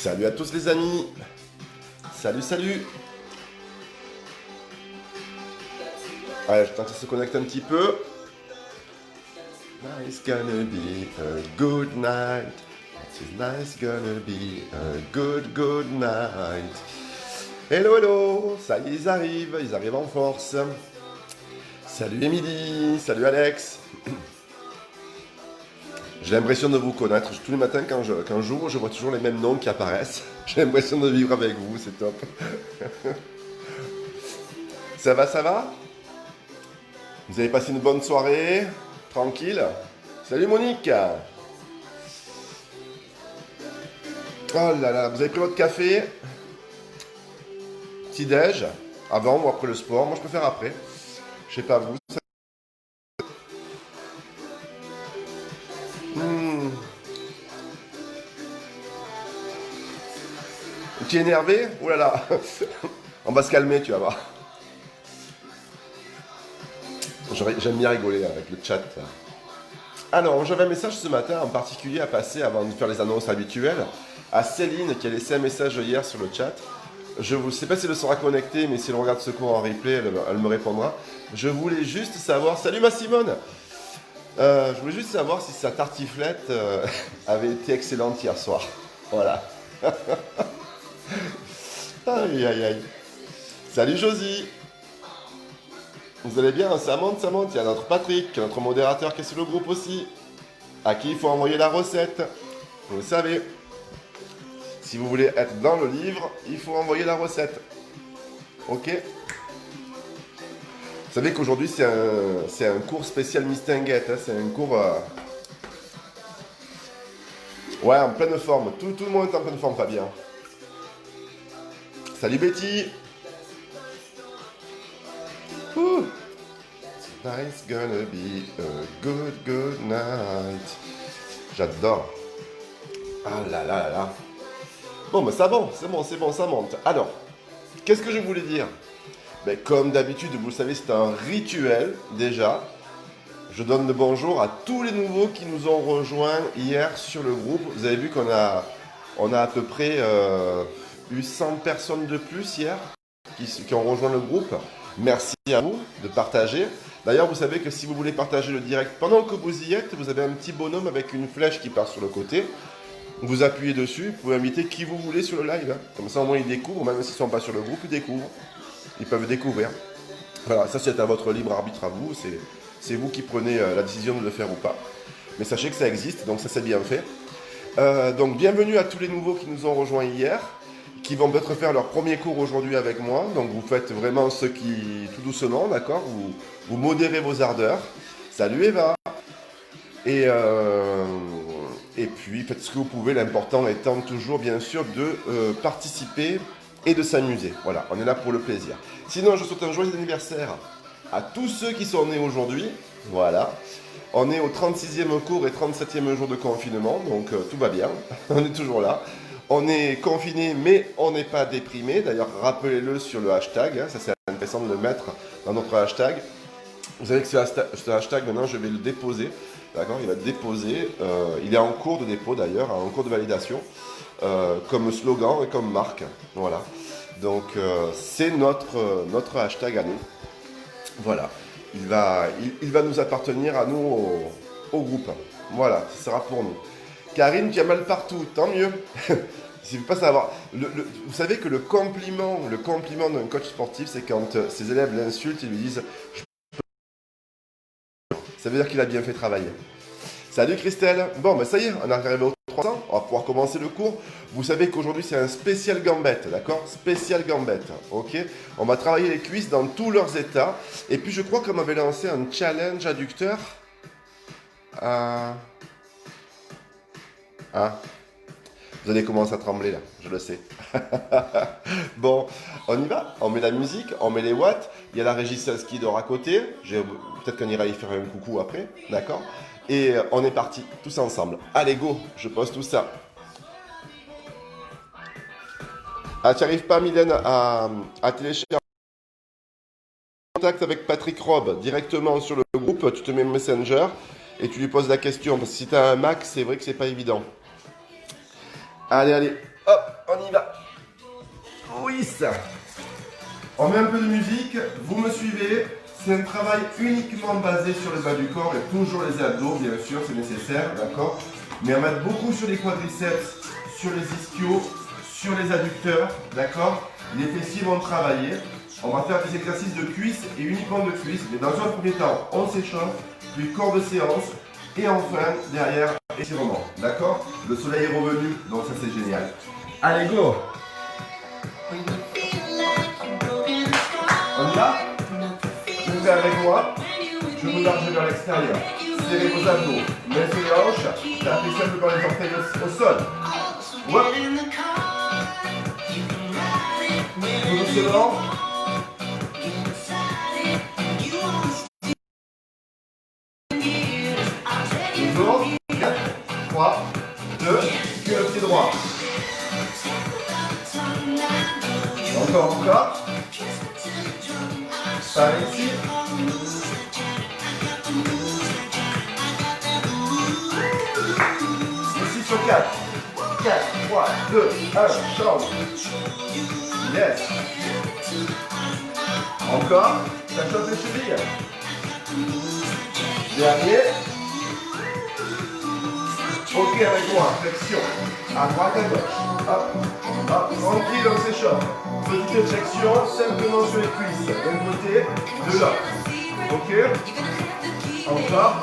Salut à tous les amis. Salut, salut. Allez, je tente de se connecter un petit peu. It's gonna be a good night. It's gonna be a good night. Hello, hello. Ça y est, ils arrivent en force. Salut Émilie, salut Alex. J'ai l'impression de vous connaître. Tous les matins, quand j'ouvre, je vois toujours les mêmes noms qui apparaissent. J'ai l'impression de vivre avec vous, c'est top. Ça va, ça va? Vous avez passé une bonne soirée? Tranquille? Salut Monique! Oh là là, vous avez pris votre café? Petit-déj? Avant ou après le sport? Moi, je préfère après. Je sais pas vous. Tu es énervé? Ouh là là. On va se calmer, tu vas voir. J'aime bien rigoler avec le chat. Alors, j'avais un message ce matin en particulier à passer avant de faire les annonces habituelles à Céline qui a laissé un message hier sur le chat. Je ne sais pas si elle sera connectée, mais si elle regarde ce cours en replay, elle me répondra. Je voulais juste savoir... Salut ma Simone! Je voulais juste savoir si sa tartiflette avait été excellente hier soir. Voilà. Aïe aïe aïe. Salut Josie! Vous allez bien? Ça monte, ça monte. Il y a notre Patrick, notre modérateur qui est sur le groupe aussi, à qui il faut envoyer la recette. Vous le savez. Si vous voulez être dans le livre, il faut envoyer la recette. Ok? Vous savez qu'aujourd'hui, c'est un cours spécial Mistinguette. Hein, c'est un cours... Ouais, en pleine forme. Tout le monde est en pleine forme, Fabien. Salut Betty! Ouh. Tonight's gonna be a good night. J'adore. Ah là là là là. Bon, mais ça va, c'est bon, ça monte. Alors, qu'est-ce que je voulais dire? Ben, comme d'habitude, vous le savez, c'est un rituel déjà. Je donne le bonjour à tous les nouveaux qui nous ont rejoints hier sur le groupe. Vous avez vu qu'on a à peu près eu 100 personnes de plus hier qui ont rejoint le groupe. Merci à vous de partager. D'ailleurs, vous savez que si vous voulez partager le direct pendant que vous y êtes, vous avez un petit bonhomme avec une flèche qui part sur le côté. Vous appuyez dessus, vous pouvez inviter qui vous voulez sur le live. Comme ça, au moins, ils découvrent. Même s'ils ne sont pas sur le groupe, ils découvrent. Ils peuvent découvrir. Voilà, ça, c'est à votre libre arbitre à vous. C'est vous qui prenez la décision de le faire ou pas. Mais sachez que ça existe, donc ça, c'est bien fait. Donc, bienvenue à tous les nouveaux qui nous ont rejoints hier, qui vont peut-être faire leur premier cours aujourd'hui avec moi. Donc, vous faites vraiment ce qui... tout doucement, d'accord? Vous modérez vos ardeurs. Salut Eva! Et puis, faites ce que vous pouvez, l'important étant toujours, bien sûr, de participer et de s'amuser. Voilà, on est là pour le plaisir. Sinon, je souhaite un joyeux anniversaire à tous ceux qui sont nés aujourd'hui. Voilà. On est au 36e cours et 37e jour de confinement, donc tout va bien. On est toujours là. On est confiné, mais on n'est pas déprimé. D'ailleurs, rappelez-le sur le hashtag. Hein, ça, c'est intéressant de le mettre dans notre hashtag. Vous savez que ce hashtag, maintenant, je vais le déposer. D'accord, il va déposer. Il est en cours de dépôt d'ailleurs, en cours de validation, comme slogan et comme marque. Voilà. Donc c'est notre hashtag à nous. Voilà. Il va nous appartenir à nous au groupe. Voilà, ce sera pour nous. Karine qui a mal partout, tant mieux. Je ne veux pas savoir. Vous savez que le compliment d'un coach sportif, c'est quand ses élèves l'insultent, ils lui disent. Ça veut dire qu'il a bien fait travailler. Salut Christelle. Bon, ben ça y est, on est arrivé au 300. On va pouvoir commencer le cours. Vous savez qu'aujourd'hui, c'est un spécial gambette, d'accord? Spécial gambette, ok? On va travailler les cuisses dans tous leurs états. Et puis, je crois qu'on m'avait lancé un challenge adducteur. Ah. Vous allez commencer à trembler là, je le sais. Bon, on y va. On met la musique, on met les watts. Il y a la régisseuse qui dort à côté. Peut-être qu'on ira y faire un coucou après, d'accord? Et on est parti, tous ensemble. Allez, go, je pose tout ça. Ah, tu n'arrives pas, Mylène, à télécharger contact avec Patrick Robe directement sur le groupe. Tu te mets Messenger et tu lui poses la question. Parce que si tu as un Mac, c'est vrai que c'est pas évident. Allez, allez, hop! on y va. Oui, ça. On met un peu de musique, vous me suivez. C'est un travail uniquement basé sur le bas du corps et toujours les abdos, bien sûr, c'est nécessaire, d'accord? Mais on va être beaucoup sur les quadriceps, sur les ischios, sur les adducteurs, d'accord? Les fessiers vont travailler. On va faire des exercices de cuisses et uniquement de cuisses. Mais dans un premier temps, on s'échauffe, puis corps de séance. Et enfin, derrière, étirement. D'accord? Le soleil est revenu, donc ça c'est génial. Allez, go! On y va? Vous faites avec moi. Je vous large vers l'extérieur. Serrez vos abdos. Mains sur les hanches. Tapez simplement les orteils au sol. Ouais. Tout doucement. Toujours. 4, 3, 2, puis le pied droit. Encore. Par ici. Ici sur 4. 4, 3, 2, 1, change. Yes. Encore. Ça chauffe les chevilles. Dernier. Ok avec moi, flexion. À droite, à gauche. Hop, hop, tranquille, on s'échauffe. Petite flexion, simplement sur les cuisses. D'un côté, de l'autre. Ok. Encore.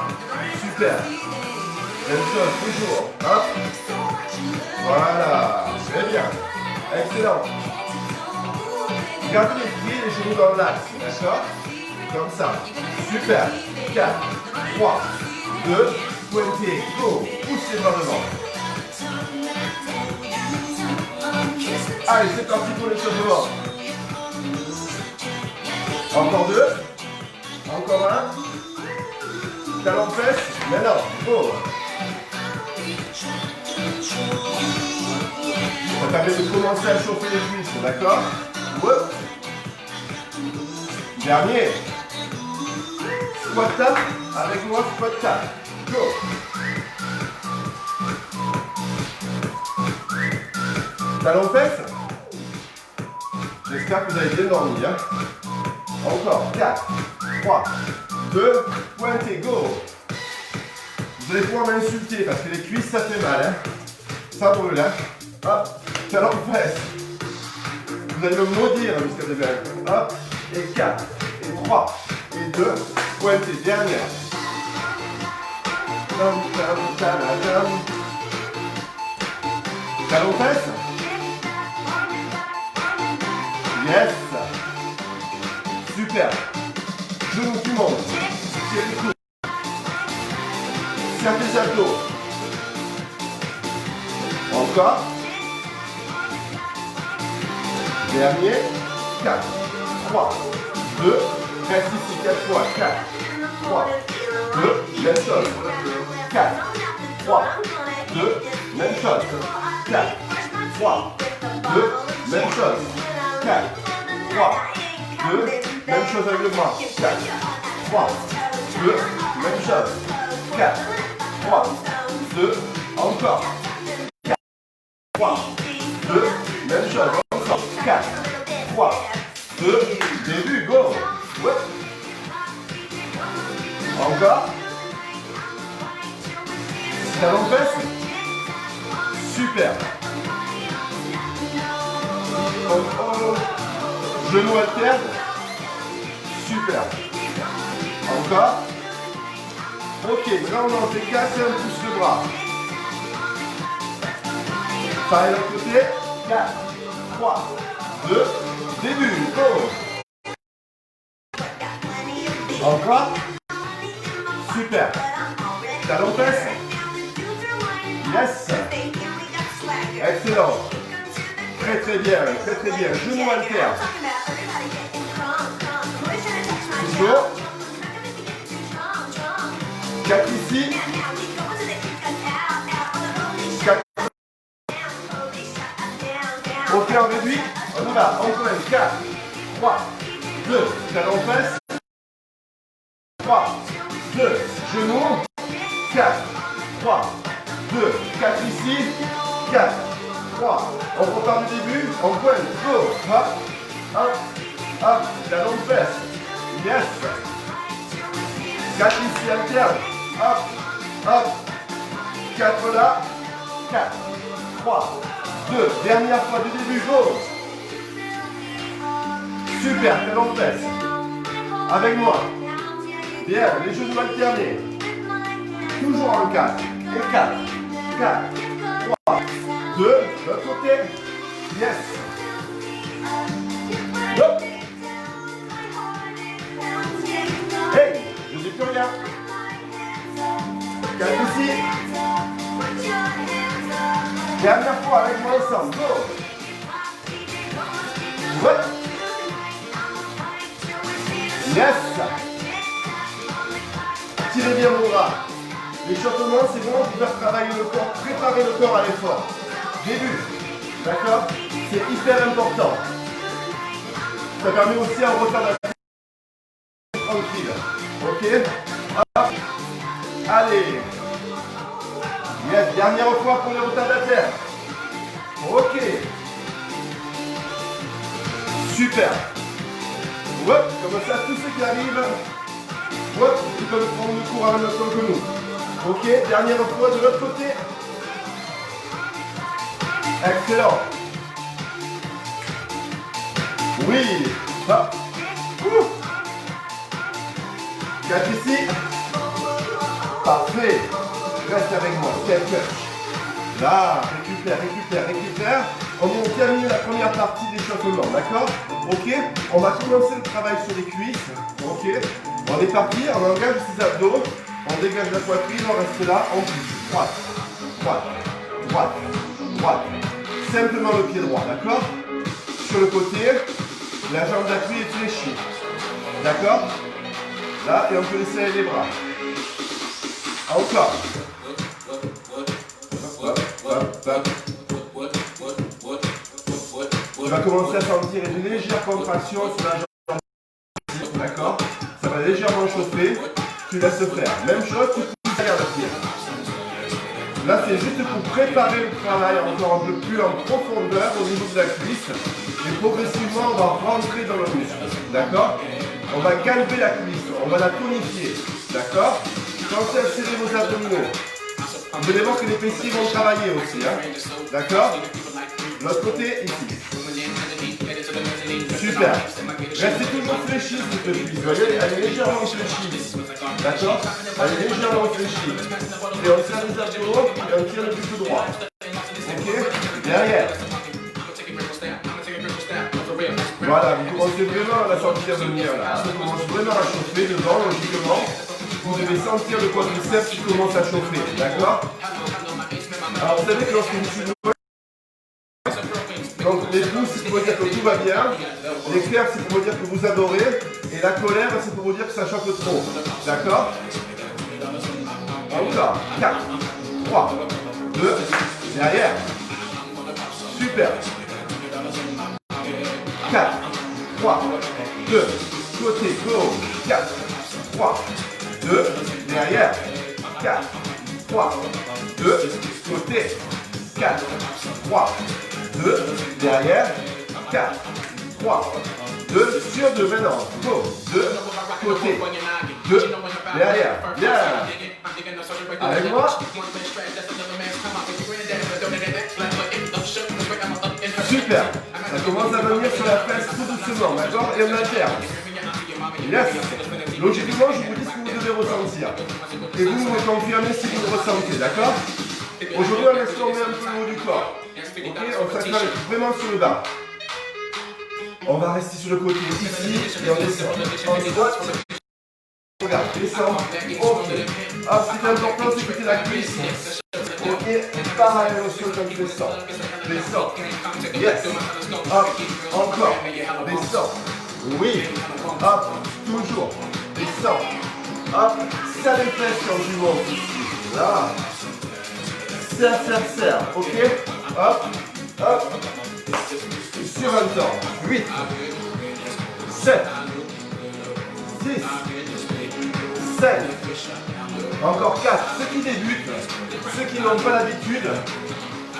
Super. Même chose, toujours. Hop. Voilà. Très bien. Excellent. Gardez les pieds et les genoux dans l'axe. D'accord? Comme ça. Super. 4, 3, 2, pointez. Go. Poussez les bras devant. Allez, c'est parti pour l'échauffement. Encore 2. Encore 1. Talon fesse. Maintenant, go. Ça permet de commencer à chauffer les cuisses, d'accord? Ouais. Dernier. Squat tap. Avec moi, squat tap. Go. Talon fesse. J'espère que vous avez bien dormi. Hein. Encore. 4, 3, 2, pointez, go. Vous allez pouvoir m'insulter parce que les cuisses ça fait mal. Hein. Ça brûle. Hein. Hop. Talon fesse. Vous allez me maudire jusqu'à demain. Hop. Et 4, et 3, et 2, pointez. Dernière. Talon fesse. Yes. Super. Genou qui monte. Tirez le cou. Serre les abdos. Encore. Dernier. 4, 3, 2. Reste ici 4 fois. 4, 3, 2. Même chose. 4, 3, 2. Même chose. 4, 3, 2. Même chose. 4, 3, 2, même chose avec le bras. 4, 3, 2, même chose. 4, 3, 2, encore. 4, 3, 2, même chose. Encore. 4, 3, 2, début, go. Ouais. Encore. Talon fesse. Super. Oh, oh. Genou alterne. Super. Encore. Ok, maintenant on en fait 4 et on pousse le bras. Pareil de l'autre côté. 4, 3, 2, début. Go. Encore. Super. Talon fesse. Yes. Excellent. Très bien, très bien. Genou alterne. Toujours. 4 ici. 4. Ok, on réduit. On y va. Encore 4, 3, 2. Talon fesse. 3, 2. Genou. 4, 3, 2. 4 ici. 4, 3. On repart du début, on pointe, go. Hop, hop, hop, la longue fesse. Yes. 4 ici, alterne. Hop, hop. 4 là. 4, 3, 2. Dernière fois du début, go. Super, très longue fesse. Avec moi. Bien, les genoux alternés. Toujours en 4. Et 4, 4, 3, 2. L'autre côté. Yes. Hop. Hey, je dis plus rien. 4 ici. Dernière fois avec moi ensemble. Go. Ouais. Yes. Tirez bien vos bras. L'échauffement, c'est vraiment pour faire travailler le corps, préparer le corps à l'effort. Début. D'accord? C'est hyper important. Ça permet aussi un retardation tranquille. Ok? Hop. Allez. Yes. Dernière fois pour les retardataires. Ok. Super. Hop. Comme ça, tous ceux qui arrivent, hop, ils peuvent prendre le cours à la même temps que nous. Ok. Dernière fois de l'autre côté. Excellent. Oui. Hop. 4 ici. Parfait. Reste avec moi. Step touch. Là. Récupère. On vient de terminer la première partie d'échauffement. D'accord? Ok. On va commencer le travail sur les cuisses. Ok. On est parti. On engage ses abdos. On dégage la poitrine. On reste là. On pousse. Droite. Simplement le pied droit. D'accord? Sur le côté. La jambe d'appui est fléchie. D'accord? Là, et on peut laisser aller les bras. Encore. Tu vas commencer à sentir une légère contraction sur la jambe. D'accord? Ça va légèrement chauffer. Tu laisses faire. Même chose, tu pousses derrière le pied. Là, c'est juste pour préparer le travail encore un peu plus en profondeur au niveau de la cuisse. Et progressivement, on va rentrer dans le muscle. D'accord? On va calmer la cuisse. On va la tonifier. D'accord? Pensez à serrer vos abdominaux. Vous allez voir que les fessiers vont travailler aussi. Hein? D'accord? L'autre côté, ici. Super. Restez toujours fléchis cette cuisse. Vous voyez, elle est légèrement fléchie. D'accord? Elle est légèrement fléchie. Et on serre les abdos et on tire le plus droit. Ok? Derrière. Voilà, vous commencez vraiment à la sentir venir là. Ça commence vraiment à chauffer devant, logiquement. Vous devez sentir le quadriceps qui commence à chauffer. D'accord? Alors vous savez que lorsque vous suivez, donc les pouces c'est pour dire que tout va bien, les cœurs c'est pour dire que vous adorez, et la colère c'est pour vous dire que ça chauffe trop. D'accord? Encore. 4, 3, 2, derrière. Super. 4, 3, 2, côté, go. 4, 3, 2, derrière. 4, 3, 2, côté. 4, 3, 2, derrière. 4, 3, 2, sur 2 maintenant. Go. 2, côté. 2, derrière. Bien. Avec moi. Super. Ça commence à venir sur la fesse tout doucement, d'accord? Et on alterne. Yes. Logiquement, je vous dis ce que vous devez ressentir. Et vous me confirmez si vous le ressentez, d'accord? Aujourd'hui, on laisse tomber un peu le haut du corps. Ok? On s'accroche vraiment sur le bas. On va rester sur le côté ici et on descend. On droite. Regarde, descend. Ok. Ah, ce qui est important, c'est que c'est la cuisse. Ok, pareil au sol comme descend. Descend. Yes. Hop, encore. Descend. Oui. Hop, toujours. Descend. Hop, ça les fesses quand tu montes ici. Là. Serre. Ok. Hop, hop. Sur un temps. 8. 7. 6. 5. Encore 4. Ceux qui débutent, ceux qui n'ont pas l'habitude,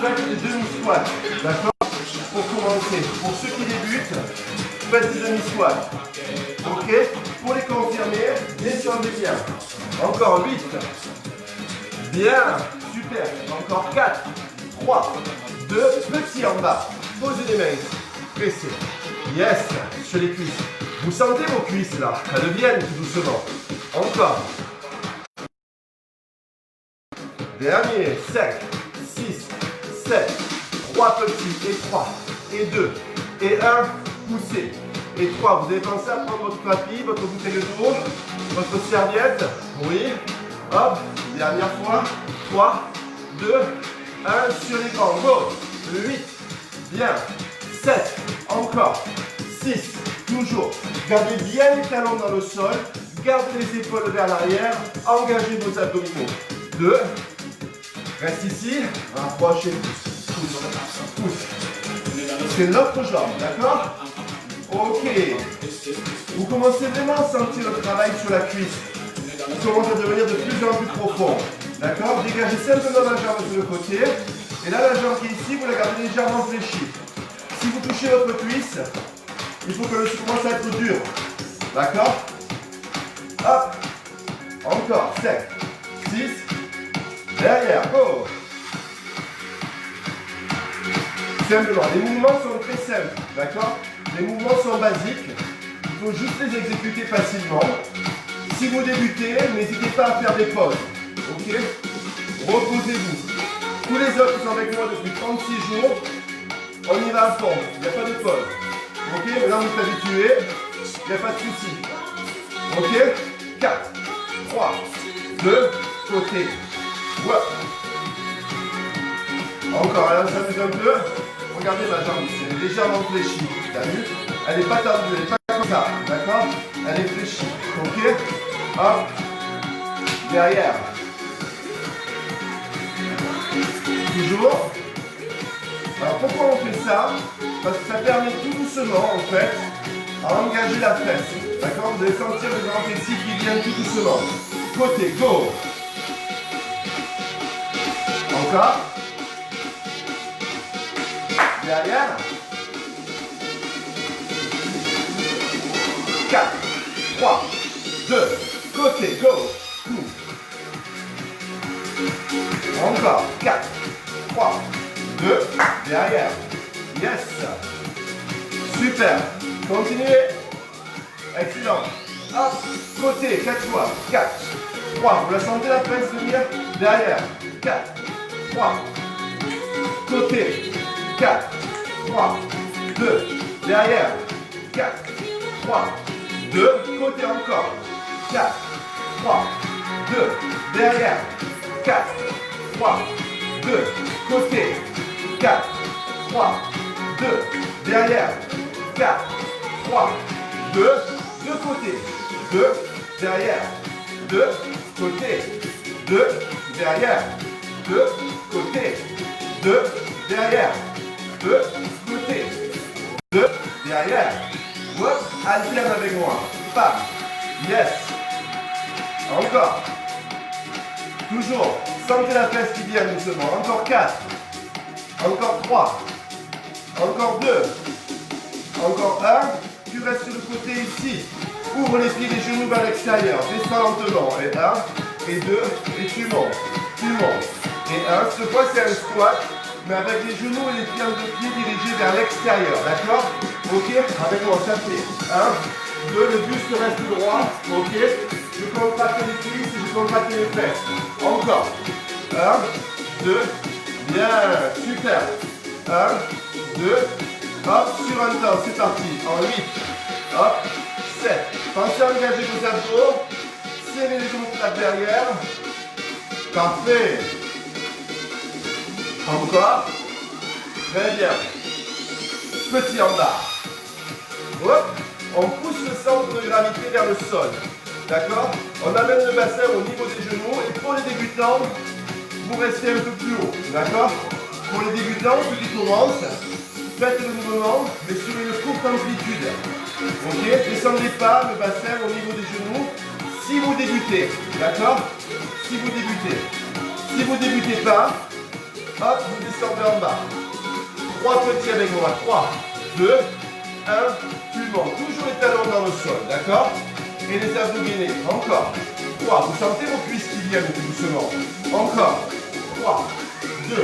faites des demi-squats. D'accord? Pour commencer. Pour ceux qui débutent, faites des demi-squats. Ok? Pour les confirmer, descendez bien. Encore 8. Bien. Super. Encore 4. 3. 2. Petit en bas. Posez les mains. Pressez. Yes. Sur les cuisses. Vous sentez vos cuisses là? Elles viennent tout doucement. Encore. Dernier. 5, 6, 7. 3 petits. Et 3. Et 2. Et 1. Poussez. Et 3. Vous avez pensé à prendre votre papy, votre bouteille d'eau, votre serviette. Oui. Hop. Dernière fois. 3, 2, 1. Sur les grands. Go. 8. Bien. 7. Encore. 6. Toujours. Gardez bien les talons dans le sol. Gardez les épaules vers l'arrière. Engagez vos abdominaux. 2. Reste ici. Rapprochez. Pousse. Pousse. Pousse. C'est l'autre jambe. D'accord? Ok. Vous commencez vraiment à sentir le travail sur la cuisse. Il commence à devenir de plus en plus profond. D'accord? Dégagez simplement la jambe sur le côté. Et là, la jambe qui est ici, vous la gardez légèrement fléchie. Si vous touchez votre cuisse, il faut que le sol commence à être dur. D'accord? Hop. Encore. 7, 6. Derrière. Go. Simplement. Les mouvements sont très simples. D'accord? Les mouvements sont basiques. Il faut juste les exécuter facilement. Si vous débutez, n'hésitez pas à faire des pauses. Ok? Reposez-vous. Tous les autres qui sont avec moi depuis 36 jours, on y va à fond. Il n'y a pas de pause. Ok? Maintenant vous êtes habitués. Il n'y a pas de souci. Ok? 4, 3, 2, côté. Voilà. Encore, là, on s'amuse un peu. Regardez ma jambe ici, elle est légèrement fléchie. T'as vu? Elle n'est pas tendue, elle n'est pas comme ça. D'accord? Elle est fléchie. Ok? Hop. Derrière. Toujours. Alors pourquoi on fait ça? Parce que ça permet tout doucement, en fait, à engager la fesse. D'accord? Vous allez sentir le grand fessier qui vient tout doucement. Côté, go. Encore. Derrière. 4, 3, 2, côté, go. Encore. 4, 3, 2, derrière. Yes. Super. Continuez. Excellent. Hop. Côté, 4 fois. 4, 3. Vous la sentez la presse venir? Derrière. 4, 3. Côté. 4, 3, 2, derrière, 4, 3, 2, côté encore, 4, 3, 2, derrière, 4, 3, 2, côté, 4, 3, 2, derrière, 4, 3, 2, de côté, 2, derrière, 2, côté, 2, derrière, 2, côté, 2, derrière. 2, côté, 2, derrière. Hop, alterne avec moi. Bam. Yes. Encore. Toujours. Sentez la fesse qui vient doucement. Encore 4. Encore 3. Encore 2. Encore 1. Tu restes sur le côté ici. Ouvre les pieds, les genoux vers l'extérieur. Descends lentement. Et 1. Et 2. Et tu montes. Tu montes. Et 1. Cette fois, c'est un squat. Mais avec les genoux et les pieds dirigés vers l'extérieur, d'accord? Ok? Avec moi, ça fait 1, 2, le buste reste droit, ok? Je contracte les cuisses et je contracte les fesses. Encore. 1, 2, bien, super. 1, 2, hop, sur un temps, c'est parti. En 8, hop, 7. Pensez à engager vos abdos, serrez les genoux derrière. Parfait. Encore. Très bien. Petit en bas. Hop. On pousse le centre de gravité vers le sol. D'accord? On amène le bassin au niveau des genoux. Et pour les débutants, vous restez un peu plus haut. D'accord? Pour les débutants, ceux qui commencent, faites le mouvement, mais sur une courte amplitude. Ok? Descendez pas le bassin au niveau des genoux si vous débutez. D'accord? Si vous débutez. Si vous ne débutez pas, Hop, vous descendez en bas. 3 petits avec moi. 3, 2, 1. Tu montes. Toujours les talons dans le sol, d'accord? Et les abdos gainés. Encore. 3. Vous sentez vos cuisses qui viennent tout doucement. Encore. 3, 2,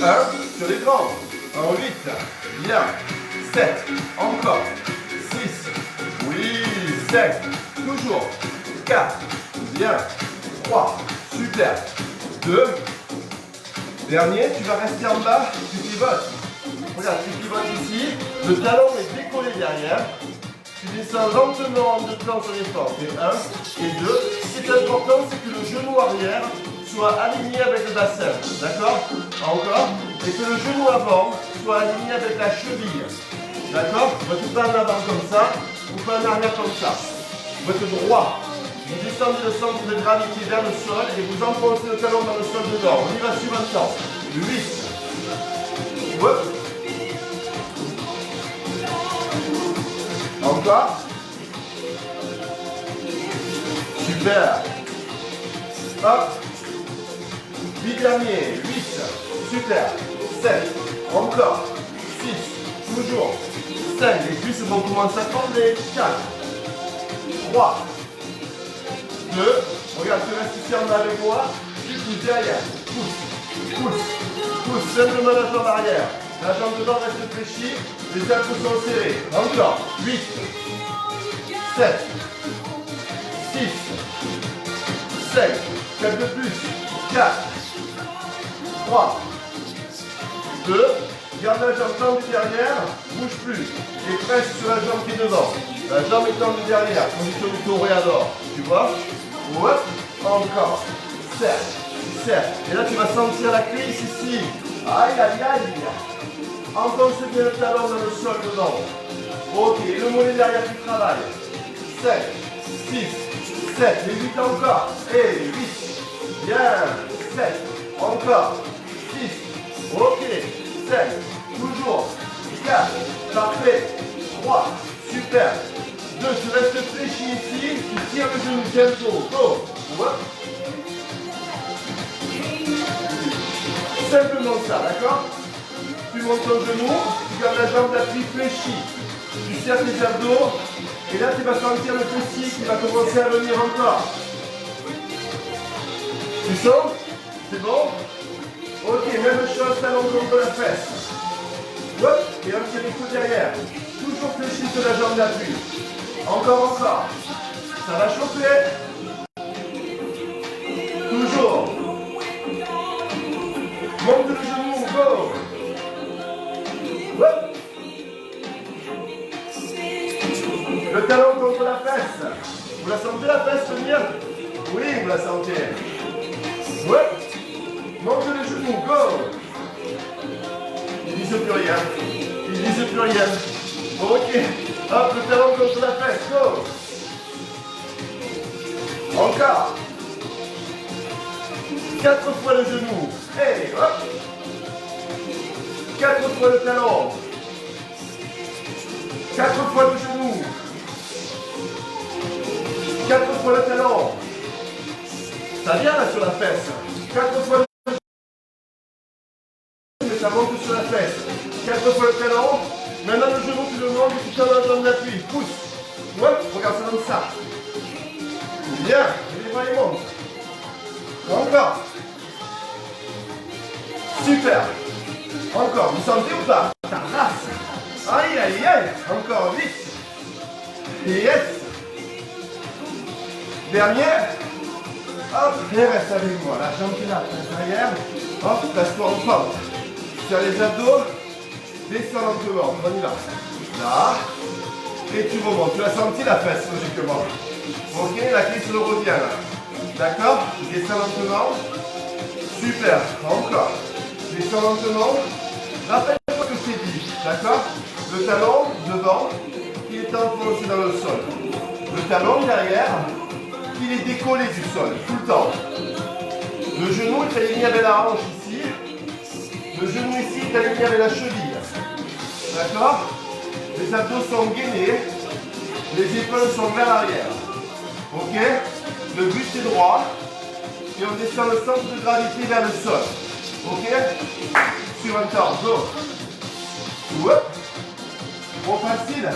1. Sur les grands. En 8. Bien. 7. Encore. 6. Oui. 5. Toujours. 4. Bien. 3. Super. 2. Dernier, tu vas rester en bas, tu pivotes. Regarde, tu pivotes ici, le talon est décollé derrière. Tu descends lentement en deux temps sur les forces. Et 1 et 2. Ce qui est important, c'est que le genou arrière soit aligné avec le bassin. D'accord? Encore. Et que le genou avant soit aligné avec la cheville. D'accord? Vous êtes pas en avant comme ça, ou pas en arrière comme ça. Vous êtes droit. Vous descendez le centre de gravité vers le sol et vous enfoncez le talon dans le sol dedans. On y va suivant le temps. 8. Hop. Encore. Super. Hop. 8 derniers. 8. Super. 7. Encore. 6. Toujours. 5. Les cuisses vont commencer à tomber. 4. 3. 2. Regarde, tu restes ici en bas avec moi. Tu pousses derrière. Pousse. Pousse. Pousse. Simplement la jambe arrière. La jambe devant reste fléchie. Les abdos sont serrés. Encore. 8. 7. 6. 5. 4 de plus. 4. 3. 2. Garde la jambe tendue derrière. Bouge plus. Et presse sur la jambe qui est devant. La jambe est tendue derrière. Position du toréador. Tu vois? Hop, encore. Serre, serre. Et là, tu vas sentir la cuisse ici. Aïe, aïe, aïe. Enfonce bien le talon dans le sol devant. Ok, le mollet derrière qui travaille. 5, 6, 7. Les 8 encore. Et 8. Bien. 7. Encore. 6. Ok. 5. Toujours. 4. Parfait. 3. Super. 2, tu restes fléchi ici, tu tires le genou, bientôt. Go. Hop. Simplement ça, d'accord? Tu montes ton genou, tu gardes la jambe d'appui fléchie. Tu serres tes abdos, et là tu vas sentir le fessier qui va commencer à venir encore. Tu sens? C'est bon? Ok, même chose, talon contre la fesse. Hop, et un petit coup derrière. Toujours fléchi sur la jambe d'appui. Encore, encore. Ça va chauffer. Toujours. Monte le genou, go. Hop. Le talon contre la fesse. Vous la sentez la fesse venir? Oui, vous la sentez. Hop. Monte le genou, go. Ils disent plus rien. Ils disent plus rien. Bon, ok. Hop, le talon contre la fesse, go. Encore. 4 fois le genou. Et hop. 4 fois le talon. 4 fois le genou. 4 fois le talon. Ça vient là sur la fesse. 4 fois le genou. Mais ça monte sur la fesse. 4 fois le talon. Maintenant le genou, tu le montes et tu tends la jambe d'appui. Pousse. Hop, regarde ça comme ça. Bien. Et les bras ils montent. Encore. Super. Encore. Vous sentez ou pas? Ta race. Aïe, aïe, aïe. Encore. Vite. Yes. Dernier. Hop. Et reste avec moi. La jambe qui est là. Derrière. Hop. Place-toi en pente. Serre les abdos. Descends lentement, on y va. Là. Et tu remontes. Tu as senti la fesse, logiquement. Ok, la cuisse le revient là. D'accord? Descends lentement. Super. Encore. Descends lentement. Rappelle-toi que je t'ai dit. D'accord? Le talon devant, il est enfoncé dans le sol. Le talon derrière, il est décollé du sol, tout le temps. Le genou est aligné avec la hanche ici. Le genou ici est aligné avec la cheville. D'accord? Les abdos sont gainés. Les épaules sont vers l'arrière. Ok? Le buste est droit. Et on descend le centre de gravité vers le sol. Ok? Sur un temps, go. Hop. Trop facile.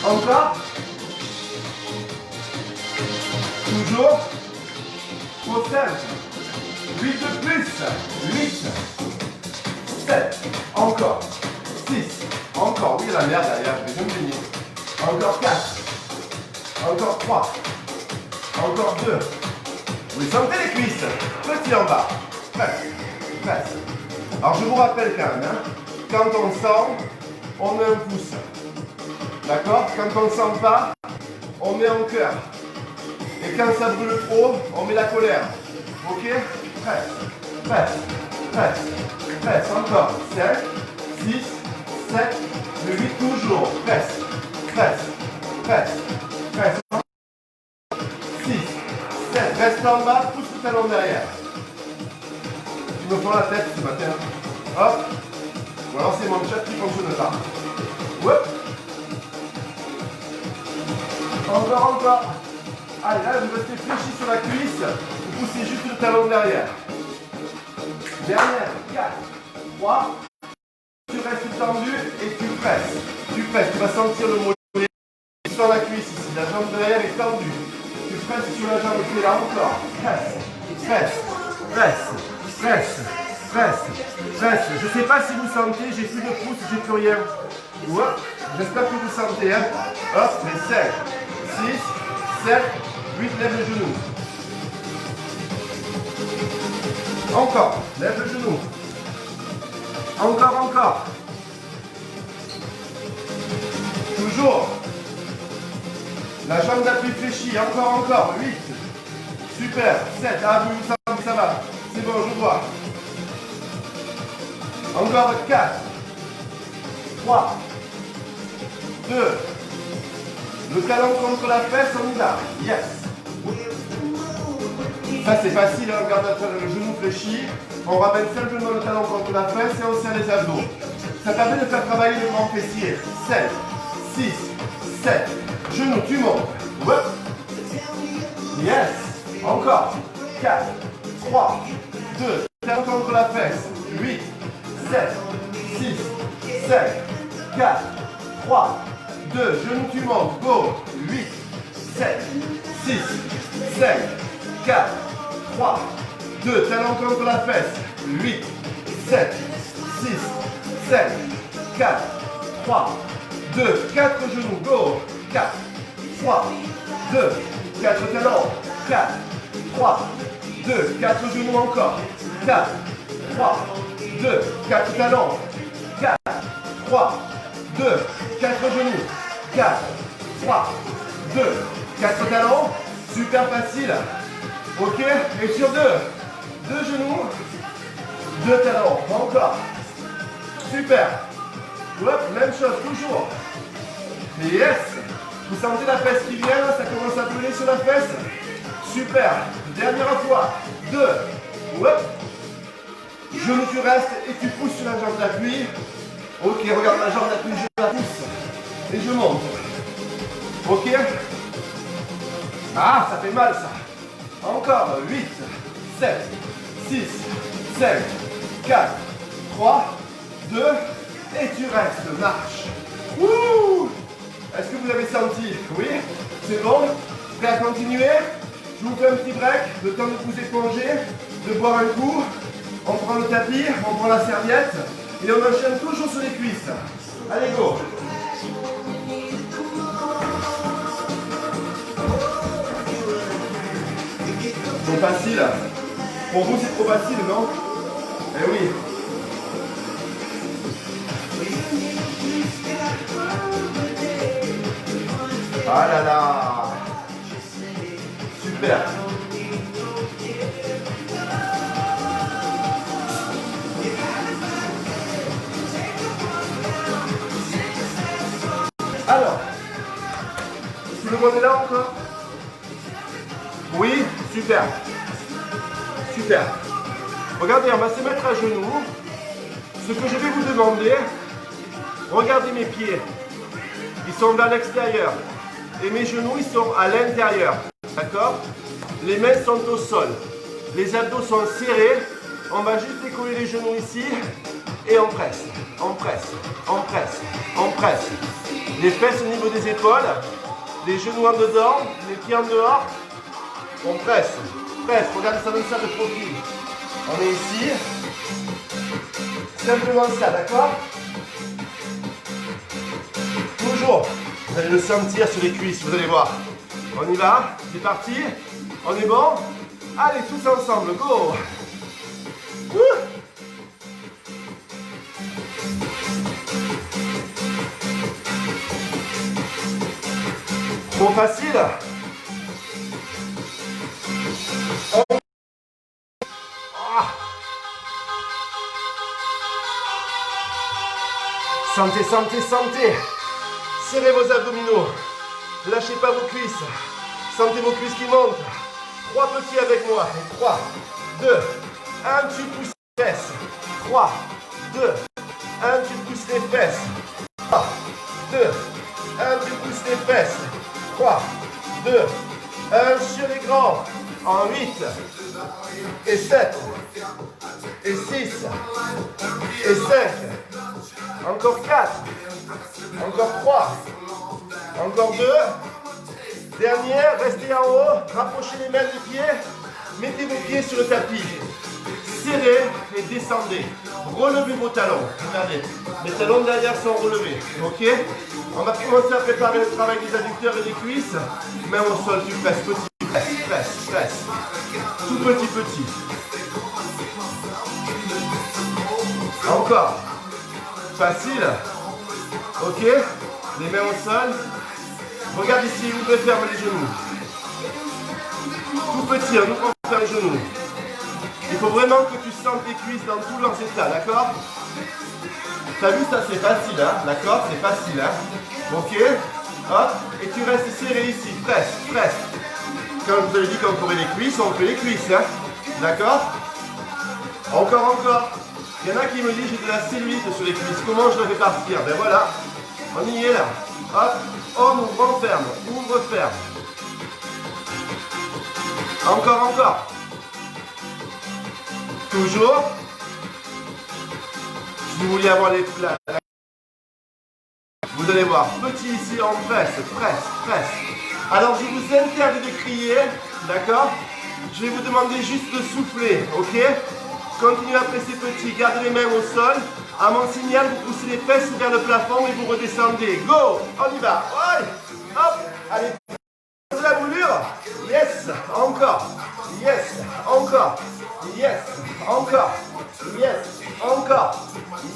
Encore. Toujours. Trop simple. 8 de plus. 8. 7. Encore. 6. Encore. Oui, la merde derrière, je vais me baigner. Encore 4. Encore 3. Encore 2. Vous sentez les cuisses? Petit en bas. Presse. Presse. Alors je vous rappelle quand même, hein, quand on sent, on met un pouce. D'accord? Quand on ne sent pas, on met un cœur. Et quand ça brûle trop, on met la colère. Ok? Presse. Presse. Presse. Presse. Encore. 5, 6, 7, le 8 toujours. Presse. Presse. Presse. Presse. 6, 7. Reste en bas, pousse le talon derrière. Je me prends la tête ce matin. Hop. Ou alors c'est mon chat qui ne fonctionne pas. Hop. Encore. Allez, là, vous restez fléchi sur la cuisse. Vous poussez juste le talon derrière. Dernière. 4, 3. Tu restes tendu et tu presses. Tu presses. Tu vas sentir le mollet sur la cuisse ici. La jambe derrière est tendue. Tu presses sur la jambe qui est là encore. Presse. Presse. Presse. Presse. Presse. Presse. Je ne sais pas si vous sentez, j'ai plus de pouce, j'ai plus rien. Ouais. J'espère que vous sentez. Hein. Hop, mais 5, 6, 7, 8, lève le genou. Encore, lève le genou. Encore. Toujours. La jambe d'appui fléchie, encore. 8. Super. 7. Ah, vous sentez, ça va. C'est bon, je vois. Encore 4. 3. 2. Le talon contre la fesse, on y va. Yes. Ça c'est facile, hein, on garde le genou fléchi. On ramène simplement le talon contre la fesse et on serre les abdos. Ça permet de faire travailler le grand fessier. 7, 6, 7. Genou, tu montes. Hop. Yes. Encore. 4, 3, 2. Talon contre la fesse. 8, 7, 6, 7, 4, 3, 2. Genou, tu montes. Go. 8, 7, 6, 5, 4, 3, 2, talon contre la fesse, 8, 7, 6, 5, 4, 3, 2, 4 genoux, go, 4, 3, 2, 4 talons, 4, 3, 2, 4 genoux encore, 4, 3, 2, 4 talons, 4, 3, 2, 4 genoux, 4, 3, 2, 4 talons, super facile. Ok, et sur 2 genoux, 2 talons, encore. Super. Hop, même chose, toujours. Yes. Vous sentez la fesse qui vient, ça commence à brûler sur la fesse. Super. Dernière fois. 2. Hop. Genou, tu restes et tu pousses sur la jambe d'appui. Ok, regarde la jambe d'appui, je la pousse. Et je monte. Ok. Ah, ça fait mal ça. Encore 8, 7, 6, 5, 4, 3, 2, et tu restes, marche. Ouh! Est-ce que vous avez senti? Oui? C'est bon? Prêt à continuer? Je vous fais un petit break, le temps de vous éponger, de boire un coup. On prend le tapis, on prend la serviette, et on enchaîne toujours sur les cuisses. Allez, go! C'est facile. Pour vous, c'est trop facile, non? Eh oui. Ah là là. Super. Alors, tout le monde est là encore? Oui, super. Super. Regardez, on va se mettre à genoux. Ce que je vais vous demander, regardez mes pieds. Ils sont vers l'extérieur. Et mes genoux, ils sont à l'intérieur. D'accord? Les mains sont au sol. Les abdos sont serrés. On va juste décoller les genoux ici. Et on presse, on presse, on presse, on presse. Les fesses au niveau des épaules. Les genoux en dedans, les pieds en dehors. On presse, presse. Regardez, ça donne ça de profil. On est ici. Simplement ça, d'accord? Toujours. Vous allez le sentir sur les cuisses, vous allez voir. On y va, c'est parti. On est bon? Allez, tous ensemble, go! Trop facile? Santé, santé, santé. Serrez vos abdominaux. Lâchez pas vos cuisses. Sentez vos cuisses qui montent. 3 petits avec moi. 3, 2, 1, tu pousses les fesses. 3, 2, 1, tu pousses les fesses. 3, 2, 1, tu pousses les fesses. 3, 2, 1 sur les grands. En 8, et 7, et 6, et 5. Encore 4, encore 3, encore 2. Dernière, restez en haut, rapprochez les mains des pieds, mettez vos pieds sur le tapis. Serrez et descendez. Relevez vos talons. Regardez, mes talons derrière sont relevés. Ok? On va commencer à préparer le travail des adducteurs et des cuisses. Main au sol, tu presses, petit, presse, presse, presse. Tout petit, petit. Encore. Facile. Ok? Les mains au sol. Regarde ici, ouvrez, ferme les genoux. Tout petit, on ouvre, ferme les genoux. Il faut vraiment que tu sentes tes cuisses dans tous leurs états, d'accord? T'as vu, ça c'est facile, hein? D'accord? C'est facile, hein? Ok? Hop, et tu restes serré ici, presse, presse. Quand je vous avais dit qu'on ferait les cuisses, on fait les cuisses, hein? D'accord? Encore, encore. Il y en a qui me disent j'ai de la cellulite sur les cuisses, comment je le fais partir? Ben voilà, on y est là. Hop, on ouvre, on ferme, ouvre, ferme. Encore, encore. Toujours. Si vous voulez avoir les plats, vous allez voir, petit ici, on presse, presse, presse. Alors je vous interdis de crier, d'accord? Je vais vous demander juste de souffler, ok? Continuez à presser petit, gardez les mains au sol. À mon signal, vous poussez les fesses vers le plafond et vous redescendez. Go! On y va. Ouais. Hop! Allez, de la boulure. Yes! Encore. Yes! Encore. Yes! Encore. Yes! Encore.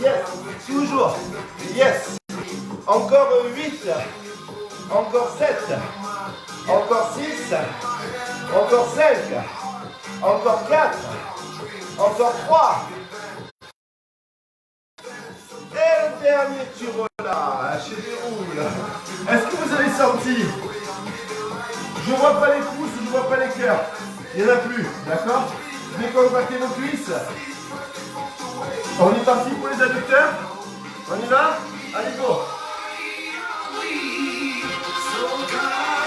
Yes! Toujours. Yes! Encore 8. Encore 7. Encore 6. Encore 5. Encore 4. Encore 3. Et le dernier, tu relâches et déroules. Est-ce que vous avez senti? Je ne vois pas les pouces, je ne vois pas les cœurs. Il n'y en a plus, d'accord? Décontractez vos cuisses. On est parti pour les adducteurs? On y va? Allez, go!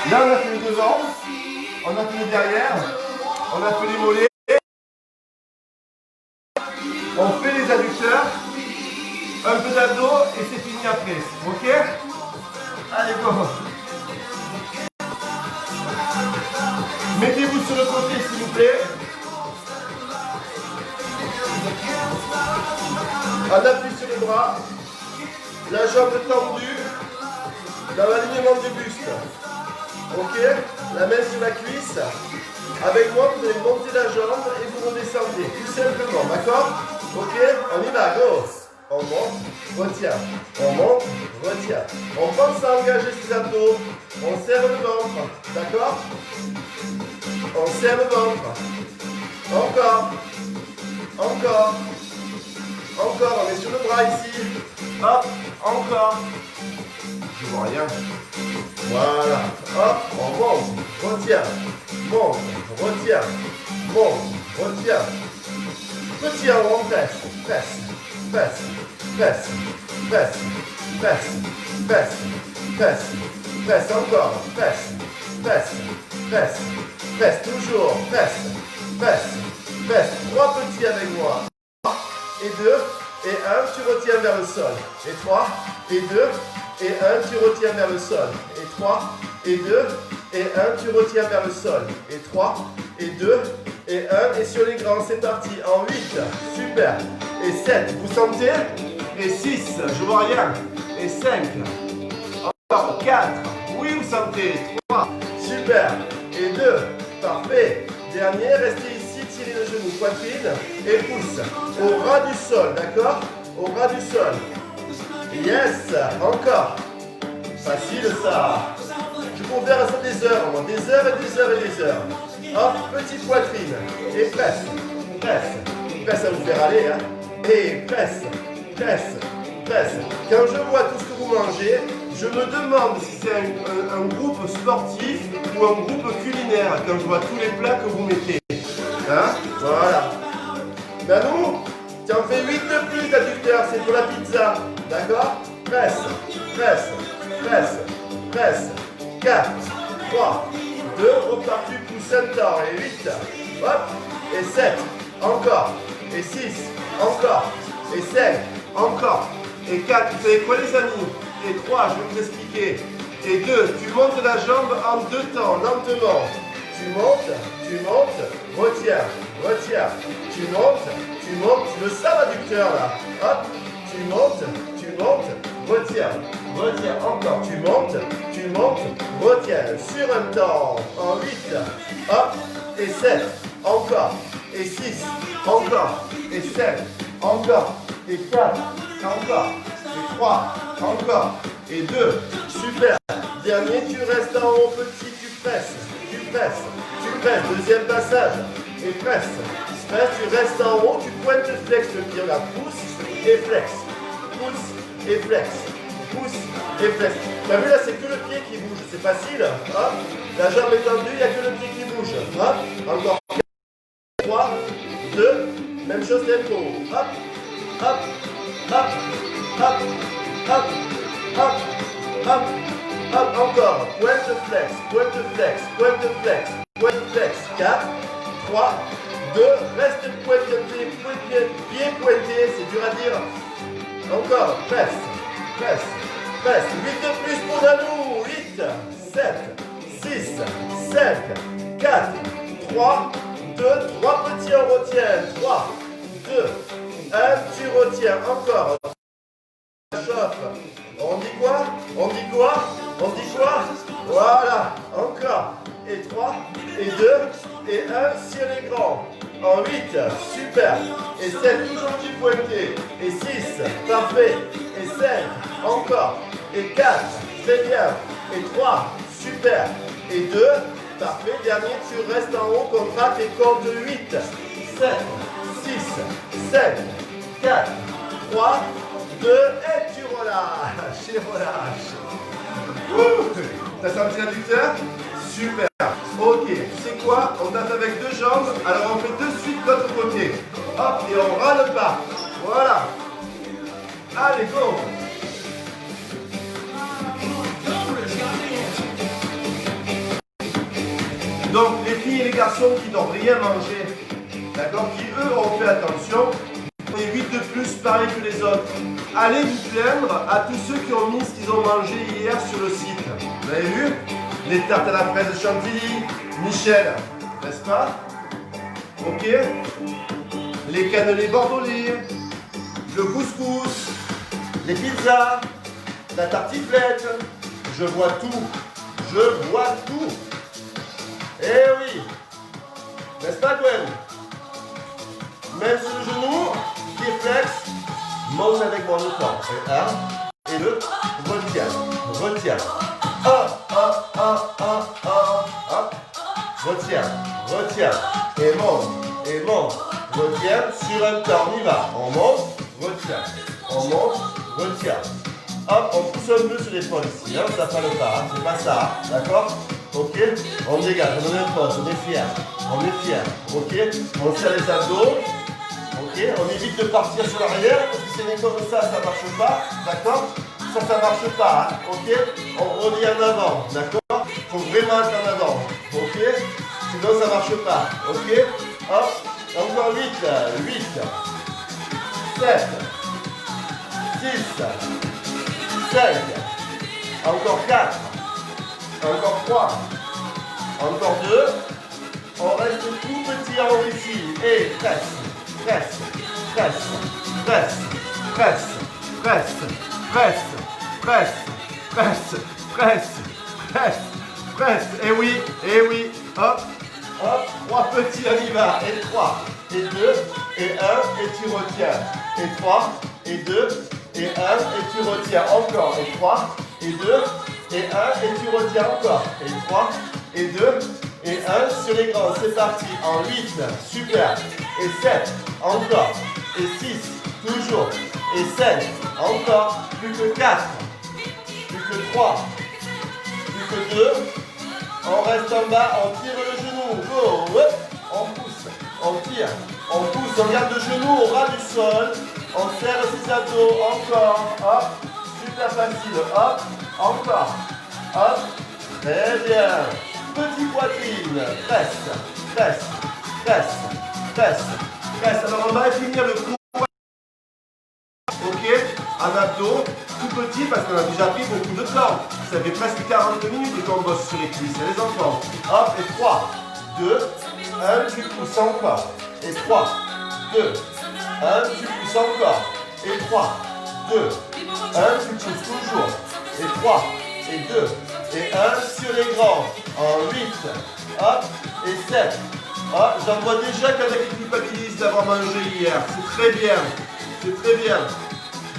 Là, on a fait les devant, on a fait les derrière, on a fait les mollets. On fait les adducteurs, un peu d'abdos et c'est fini après. Ok? Allez, go! Mettez-vous sur le côté s'il vous plaît. On appuie sur les bras. La jambe tendue dans l'alignement du buste. Ok? La main sur la cuisse. Avec moi, vous allez monter la jambe et vous redescendez. Tout simplement, d'accord? Ok? On y va, go! On monte, retient. On monte, retient. On pense à engager ses abdos. On serre le ventre. D'accord? On serre le ventre. Encore. Encore. Encore. On est sur le bras ici. Hop. Encore. Je vois rien. Voilà. Hop. On monte. Retient. Monte. Retient. Monte. Retient. Petit en haut. On presse. Presse. Presse. Presse. Presse. Presse. Presse. Presse. Presse. Encore. Presse. Presse. Presse. Presse. Toujours. Presse. Presse. presse. 3 petits avec moi. 3 et 2 et 1, tu retiens vers le sol. Et 3 et 2 et 1, tu retiens vers le sol. Et 3 et 2 et 1, tu retiens vers le sol. Et 3 et 2 et 1, et sur les grands, c'est parti. En 8, super. Et 7, vous sentez? Et 6, je vois rien. Et 5, encore 4, oui, vous sentez? 3, super. Et 2, parfait. Dernier, restez ici, tirez le genou, poitrine et pouce. Au ras du sol, d'accord? Au ras du sol. Yes, encore. Facile ça. Je peux faire ça des heures, moi. Des heures et des heures et des heures. Hop, petite poitrine. Et presse, presse. Presse à vous faire aller, hein. Et presse, presse, presse. Quand je vois tout ce que vous mangez, je me demande si c'est un groupe sportif ou un groupe culinaire quand je vois tous les plats que vous mettez. Hein? Voilà. Nanou, tu en fais 8 de plus d'adducteurs, c'est pour la pizza. D'accord? Presse, presse, presse, presse. 4, 3, 2, repars, tu pousses un temps. Et 8, hop, et 7, encore. Et 6, encore. Et 5, encore. Et 4, vous savez quoi les amis? Et 3, je vais vous expliquer. Et 2, tu montes la jambe en 2 temps, lentement. Tu montes, retiens, retiens. Tu montes, le sens adducteur là. Hop, tu montes, retiens, retiens. Encore, tu montes, retiens. Sur un temps, en 8, hop, et 7, encore. Et 6, encore. Et 7, encore. Et 4, encore. Et 3, encore. Et 2, super. Dernier, tu restes en haut, petit, tu presses. Deuxième passage. Et presse. Presse, tu restes en haut, tu pointes, flex le pied. Là, pousse et flex. Pousse et flex. Pousse et flex. Tu as vu là, c'est que le pied qui bouge. C'est facile. Hop. La jambe est tendue, il n'y a que le pied qui bouge. Hop. Encore 3, 2, même chose tempo. Hop. Hop. Hop. Hop. Hop. Hop. Hop. Hop, encore. Pointe flex, pointe flex, pointe flex, pointe flex. 4, 3, 2, reste pointé, pied pointé, c'est dur à dire. Encore, presse, presse, presse. 8 de plus pour Nanou. 8, 7, 6, 5, 4, 3, 2, 3 petits, on retient. 3, 2, 1, tu retiens. Encore. Chauffe. On dit quoi? On dit quoi? On dit quoi? Voilà, encore. Et 3, et 2, et 1 sur les grands. En 8, super. Et 7, toujours du pointé. Et 6, parfait. Et 5, encore. Et 4, très bien. Et 3, super. Et 2, parfait. Dernier, tu restes en haut, contracte et compte 8, 7, 6, 5, 4, 3, 2, et tu relâches. Et relâches. T'as senti l'adducteur? Super. Ok, tu sais quoi? On tape avec 2 jambes. Alors on fait de suite l'autre côté. Hop, et on râle pas. Voilà. Allez, go. Donc les filles et les garçons qui n'ont rien mangé, d'accord, qui eux ont fait attention, et 8 de plus, pareil que les autres. Allez vous plaindre à tous ceux qui ont mis ce qu'ils ont mangé hier sur le site. Vous avez vu? Les tartes à la fraise de Chantilly, Michel, n'est-ce pas? Ok. Les cannelés bordelais, le couscous, les pizzas, la tartiflette. Je vois tout. Je vois tout. Eh oui. N'est-ce pas, Gwen? Même sur le genou, pied flex, monte avec moi le temps. Et 1, et 2, retiens, retiens. Retiens, retiens. Et monte, retiens. Sur un temps, on y va. On monte, retient. On monte, retient. Hop, on pousse un peu sur l'épaule ici. Hein, ça ne parle pas, hein, c'est pas ça. Hein, d'accord? Ok? On dégage, on donne un poste, on est fier. On est fier. Ok? On serre les abdos. Ok, on évite de partir sur l'arrière, parce que c'est comme ça ne marche pas, d'accord? Ça marche pas, hein, ok? On revient en avant, d'accord? Il faut vraiment être en avant, ok? Sinon ça marche pas, ok? Hop, Encore 8, 8, 7, 6, 5, encore 4, encore 3, encore 2. On reste tout petit en haut ici. Et presse, presse, presse, presse, presse, presse, presse, presse, presse, presse, presse, presse. Et oui, hop, hop, 3 petits, on y va. Et 3, et 2, et 1, et tu retiens. Et 3, et 2, et 1, et tu retiens. Encore, et 3, et 2, et 1, et tu retiens encore. Et 3, et 2, et 1 sur les grands. C'est parti. En 8, super. Et 7, encore. Et 6, toujours. Et 5, encore. Plus que 4, plus que 3, plus que 2. On reste en bas, on tire le genou. Go, on pousse, on tire, on pousse, on garde le genou au ras du sol. On serre ses abdos, encore, hop, super facile, hop, encore, hop, très bien. Petite poitrine, presse, presse, presse, presse, presse. Alors on va finir le cours, ok, en abdos, tout petit parce qu'on a déjà pris beaucoup de temps. Ça fait presque 40 minutes qu'on bosse sur les cuisses, les enfants. Hop, et 3, 2, 1, tu pousses encore. Et 3, 2, 1, tu pousses encore. Et 3, 2, 1, tu pousses toujours. Et 3, et 2, et 1 sur les grands. En 8, hop, et 7. Ah, j'en vois déjà qu'il y en a qui culpabilisent d'avoir mangé hier. C'est très bien. C'est très bien.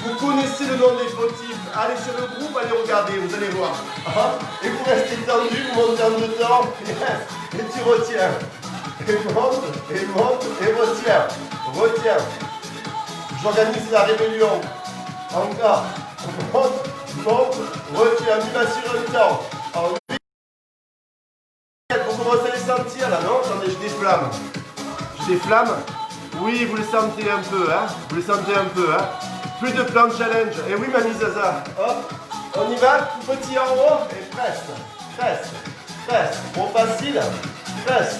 Vous connaissez le nom des fautifs. Allez sur le groupe, allez regarder, vous allez voir. Ah, et vous restez tendu, vous montez en deux temps. Et tu retiens. Et monte, et retiens. Retiens. J'organise la rébellion. Encore. Monte, retiens. On y va sur le temps. En 8. Vous commencez à les sentir là, non? Attendez, je déflamme. Je déflamme. Oui, vous le sentez un peu, hein? Vous le sentez un peu, hein? Plus de plan challenge. Et oui, Mamie Zaza. Hop, on y va, tout petit en haut. Et presse, presse, presse. Bon, facile. Presse,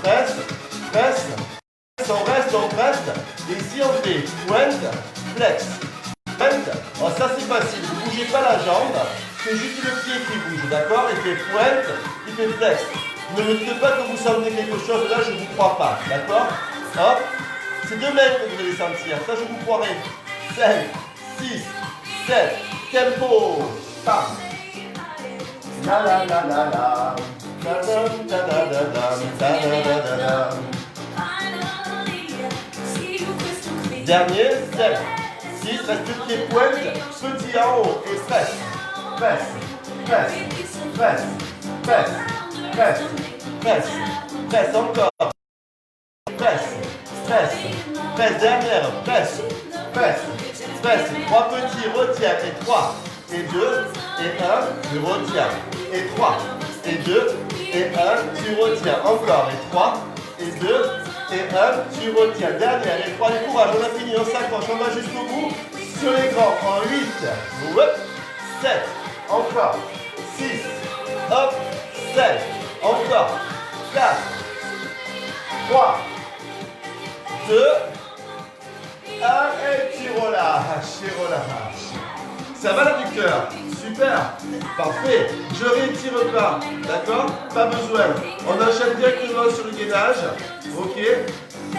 presse, presse. On reste. Et ici, on fait pointe, flex. Pointe. Oh, ça, c'est facile. Vous ne bougez pas la jambe. C'est juste le pied qui bouge, d'accord? Il fait pointe, il fait flex. Ne me dites pas que vous sentez quelque chose. Là, je ne vous crois pas, d'accord? Hop. C'est deux mains que vous allez sentir. Ça, je vous croirai. 5, 6, 7, tempo, bam. La la la la la. Dernier, 7, 6, reste le pied pointe, petit en haut et presse, presse, presse, presse, presse, presse, presse, presse encore, presse, presse, presse dernière, presse, presse. Presse, 3 petits, retiens, et 3, et 2, et 1, tu retiens, et 3, et 2, et 1, tu retiens, encore, et 3, et 2, et 1, tu retiens, dernière, et 3, du courage, on a fini, on s'accroche, on va jusqu'au bout, sur les grands, en 8, 7, encore, 6, hop, 7, encore, 4, 3, 2, 1 et tu relâches, et relâches. Ça va là du cœur? Super, parfait. Je rétire pas, d'accord? Pas besoin. On enchaîne directement sur le gainage. Ok.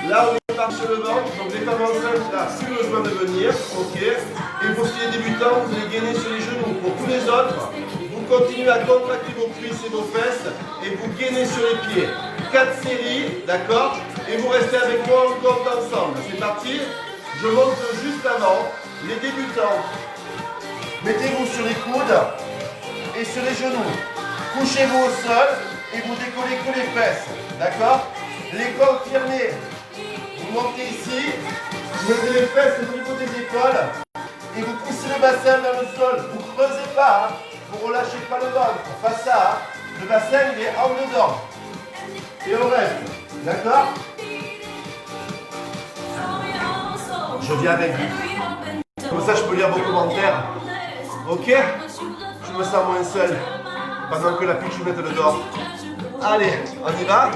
Là, on est parti sur le ventre. Donc les femmes enceintes, là, plus besoin de venir. Ok. Et pour les débutants, vous allez gainer sur les genoux. Pour tous les autres, vous continuez à contracter vos cuisses et vos fesses et vous gainez sur les pieds. 4 séries, d'accord? Et vous restez avec moi, on compte ensemble. C'est parti? Je monte juste avant. Les débutants, mettez-vous sur les coudes et sur les genoux. Couchez-vous au sol et vous décollez que les fesses. D'accord? Les côtes fermées. Vous montez ici. Vous mettez les fesses au niveau des épaules. Et vous poussez le bassin dans le sol. Vous ne creusez pas. Hein. Vous ne relâchez pas le ventre. Pas ça. Hein. Le bassin, il est en dedans. Et on reste. D'accord? Je viens avec vous. Comme ça, je peux lire vos commentaires. Ok? Je me sens moins seul pendant que la pitchounette le dort. Allez, on y va?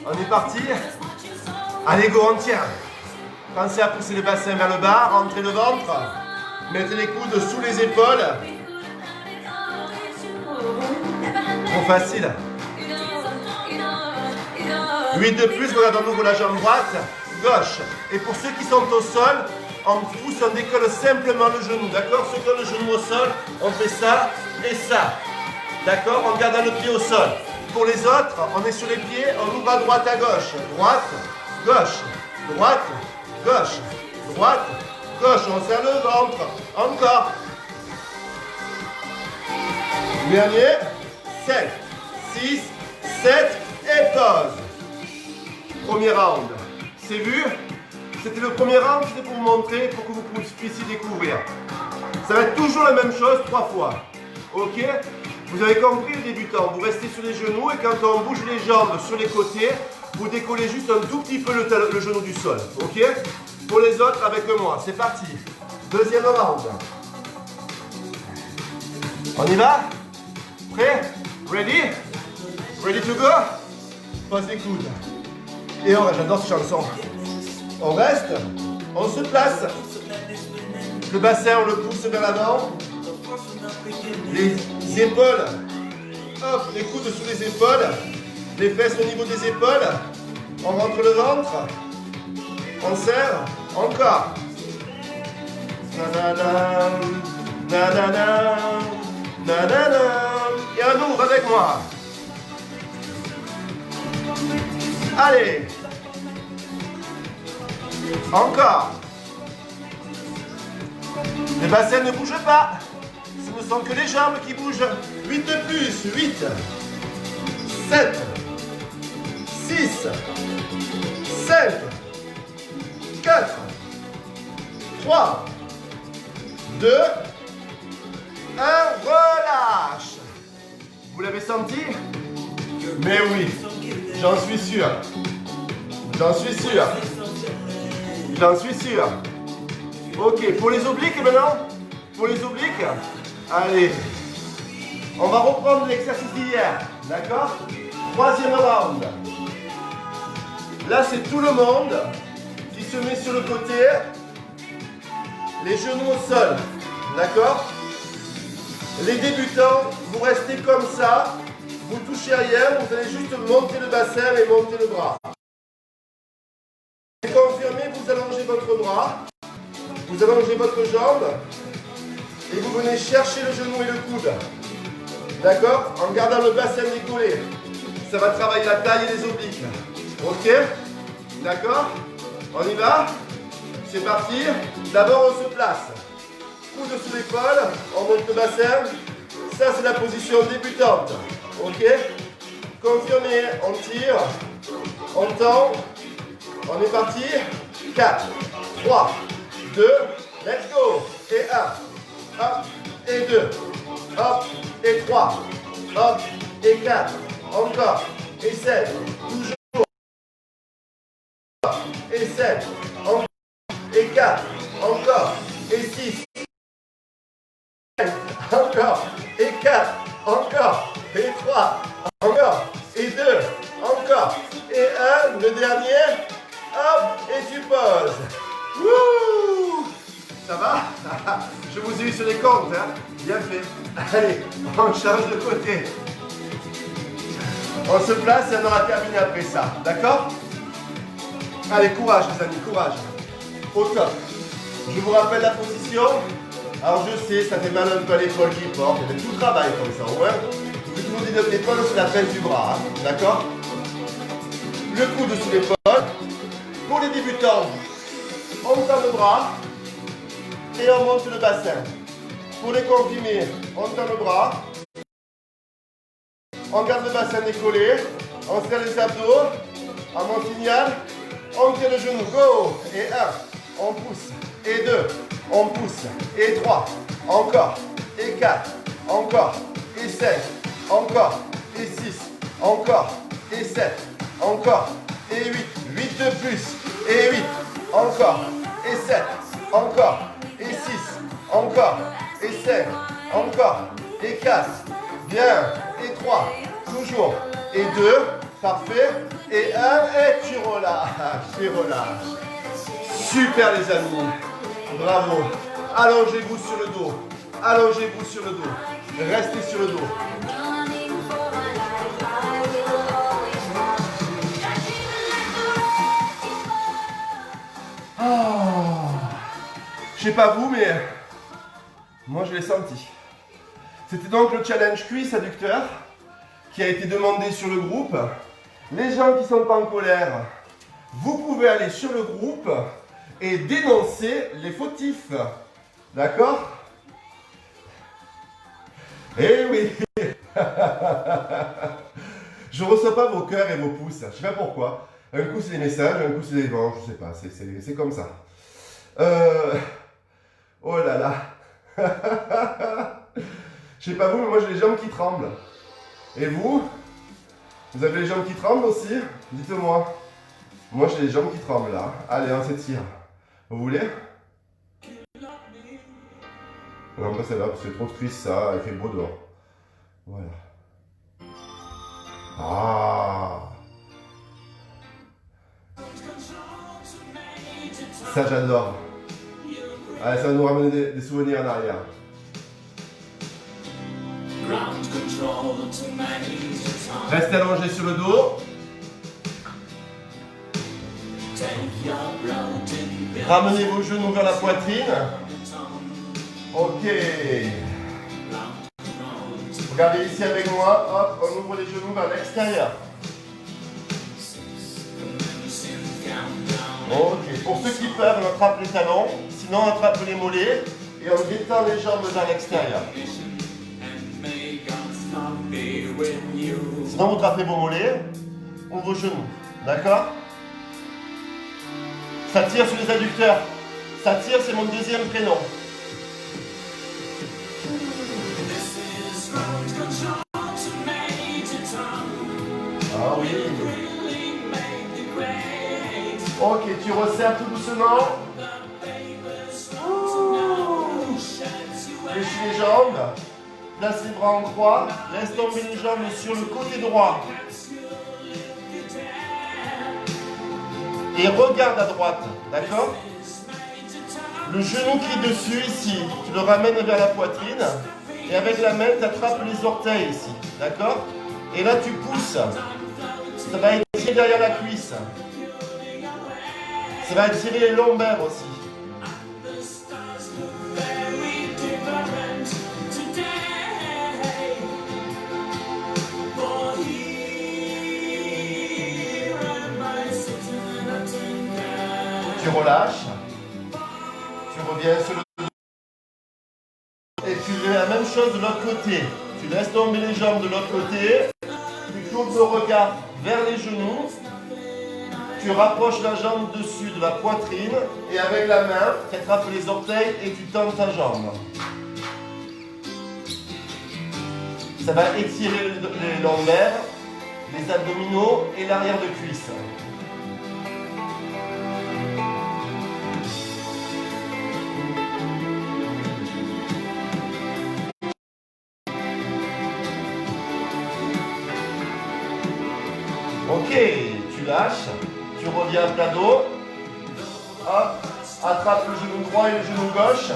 On est parti? Allez, go, on tient. Pensez à pousser le bassin vers le bas, rentrez le ventre. Mettez les coudes sous les épaules. Trop facile. 8 de plus, regarde à nouveau la jambe droite, gauche. Et pour ceux qui sont au sol, on pousse, on décolle simplement le genou, d'accord? Ceux qui ont le genou au sol, on fait ça et ça. D'accord? En gardant le pied au sol. Pour les autres, on est sur les pieds, on ouvre à droite, à gauche. Droite, gauche, droite, gauche, droite, gauche. On serre le ventre. Encore. Dernier. 5, 6, 7 et pause. Premier round. C'est vu? C'était le premier round, c'était pour vous montrer, pour que vous puissiez découvrir. Ça va être toujours la même chose 3 fois. Ok? Vous avez compris le débutant, vous restez sur les genoux et quand on bouge les jambes sur les côtés, vous décollez juste un tout petit peu le genou du sol. Ok? Pour les autres, avec moi. C'est parti. Deuxième round. On y va? Prêt? Ready? Ready to go? Pose les coudes. Et on reste, j'adore cette chanson. On reste, on se place. Le bassin, on le pousse vers l'avant. Les épaules, hop, les coudes sous les épaules. Les fesses au niveau des épaules. On rentre le ventre. On serre. Encore. Nanana, nanana, nanana. Et un ouvre avec moi. Allez. Encore. Les bassins ne bougent pas. Ce ne sont que les jambes qui bougent. 8 de plus. 8. 7. 6. 5. 4. 3. 2. 1. Relâche. Vous l'avez senti? Mais oui. J'en suis sûr. J'en suis sûr. J'en suis sûr. Ok, pour les obliques maintenant? Pour les obliques? Allez. On va reprendre l'exercice d'hier. D'accord? Troisième round. Là, c'est tout le monde qui se met sur le côté. Les genoux au sol. D'accord? Les débutants, vous restez comme ça. Vous ne touchez rien. Vous allez juste monter le bassin et monter le bras. Confirmez, vous allongez votre bras. Vous allongez votre jambe et vous venez chercher le genou et le coude. D'accord? En gardant le bassin décollé. Ça va travailler la taille et les obliques. Ok? D'accord? On y va? C'est parti. D'abord, on se place. Coude sous l'épaule. On monte le bassin. Ça, c'est la position débutante. Ok? Confirmez. On tire. On tend. On est parti. 4, 3, 2, let's go. Et 1, hop, et 2, hop, et 3, hop, et 4, encore, et 7, toujours, et 7, encore, et 4, encore, et 6, encore, et 4, encore, et 3, encore, et 2, encore, et 1, le dernier, hop, et tu poses. Wouh! Ça va? Je vous ai eu sur les comptes, hein? Bien fait. Allez, on change de côté. On se place et on aura terminé après ça. D'accord? Allez, courage les amis, courage. Au top. Je vous rappelle la position. Alors je sais, ça fait mal un peu à l'épaule qui porte. Il y a tout le travail comme ça, ouais? Le tour de l'épaule, c'est la base du bras. Hein? D'accord? Le coude sous l'épaule. Pour les débutants, on tend le bras et on monte le bassin. Pour les confirmés, on tend le bras, on garde le bassin décollé, on serre les abdos, à mon signal, on tire le genou, go, et 1, on pousse, et 2, on pousse, et 3, encore, et 4, encore, et 5, encore, et 6, encore, et 7, encore, et 8, 8 de plus, et 8, encore, et 7, encore, et 6, encore, et 5, encore, et 4, bien, et 3, toujours, et 2, Parfait. Et 1, et tu relâches, et relâches. Super les amis. Bravo. Allongez-vous sur le dos. Allongez-vous sur le dos. Restez sur le dos. Oh. Je sais pas vous, mais moi je l'ai senti. C'était donc le challenge cuisse adducteur qui a été demandé sur le groupe. Les gens qui sont en colère, vous pouvez aller sur le groupe et dénoncer les fautifs. D'accord? Eh oui. Je ne reçois pas vos cœurs et vos pouces. Je ne sais pas pourquoi. Un coup c'est des messages, un coup c'est des vents. Je ne sais pas. C'est comme ça. Oh là là. Je sais pas vous, mais moi j'ai les jambes qui tremblent. Et vous? Vous avez les jambes qui tremblent aussi? Dites-moi. Moi j'ai les jambes qui tremblent là. Allez, on s'étire. Vous voulez? Non, pas celle-là, parce que c'est trop de cuisse ça, il fait beau dehors. Voilà. Ah! Ça j'adore. Allez, ça va nous ramener des souvenirs en arrière. Restez allongé sur le dos. Ramenez vos genoux vers la poitrine. Ok. Regardez ici avec moi. Hop, on ouvre les genoux vers l'extérieur. Ok. Pour ceux qui peuvent, on attrape les talons. Sinon, on attrape les mollets et on détend les jambes vers l'extérieur. Sinon, vous attrapez vos mollets ou vos genoux. D'accord? Ça tire sur les adducteurs. Ça tire, c'est mon deuxième prénom. Ah oui. Ok, tu resserres tout doucement. Fléchis les jambes. Place les bras en croix. Laisse tomber les jambes sur le côté droit. Et regarde à droite. D'accord? Le genou qui est dessus ici, tu le ramènes vers la poitrine. Et avec la main, tu attrapes les orteils ici. D'accord? Et là, tu pousses. Ça va étirer derrière la cuisse. Ça va étirer les lombaires aussi. Tu relâches. Tu reviens sur le dos. Et tu fais la même chose de l'autre côté. Tu laisses tomber les jambes de l'autre côté. Tu tournes le regard vers les genoux. Tu rapproches la jambe dessus de la poitrine. Et avec la main, tu attrapes les orteils et tu tends ta jambe. Ça va étirer les lombaires, les abdominaux et l'arrière de cuisse. Ok, tu lâches, tu reviens à plat dos, hop, attrape le genou droit et le genou gauche,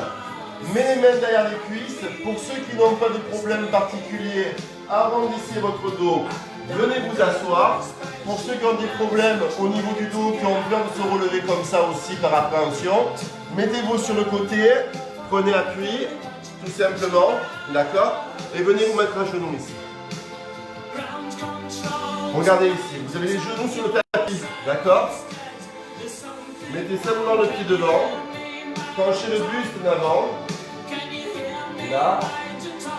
mets les mains derrière les cuisses. Pour ceux qui n'ont pas de problème particulier, arrondissez votre dos, venez vous asseoir. Pour ceux qui ont des problèmes au niveau du dos, qui ont peur de se relever comme ça aussi par appréhension, mettez-vous sur le côté, prenez appui, tout simplement, d'accord? Et venez vous mettre à genoux ici. Regardez ici, vous avez les genoux sur le tapis, d'accord? Mettez simplement le pied devant, penchez le buste en avant, là,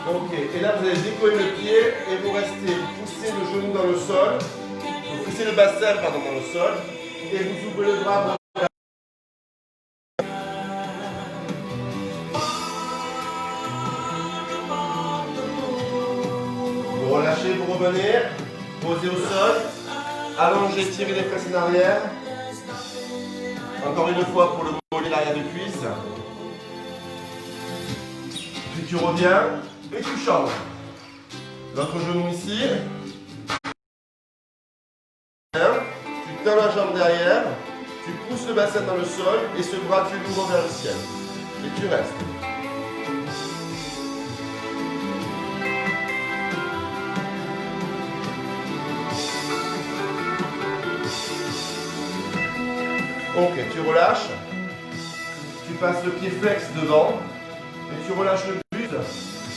ok, et là vous allez décoller le pied et vous restez, vous poussez le genou dans le sol, vous poussez le bassin pardon, dans le sol, et vous ouvrez le bras. Vous relâchez, vous revenez. Posez au sol, allongez, tirez les fesses en arrière. Encore une fois pour le mollet, l'arrière de cuisse. Puis tu reviens et tu changes. L'autre genou ici. jambe derrière, tu pousses le bassin dans le sol et ce bras tu l'ouvres vers le ciel. Et tu restes. Ok, tu relâches. Tu passes le pied flex devant et tu relâches le buste.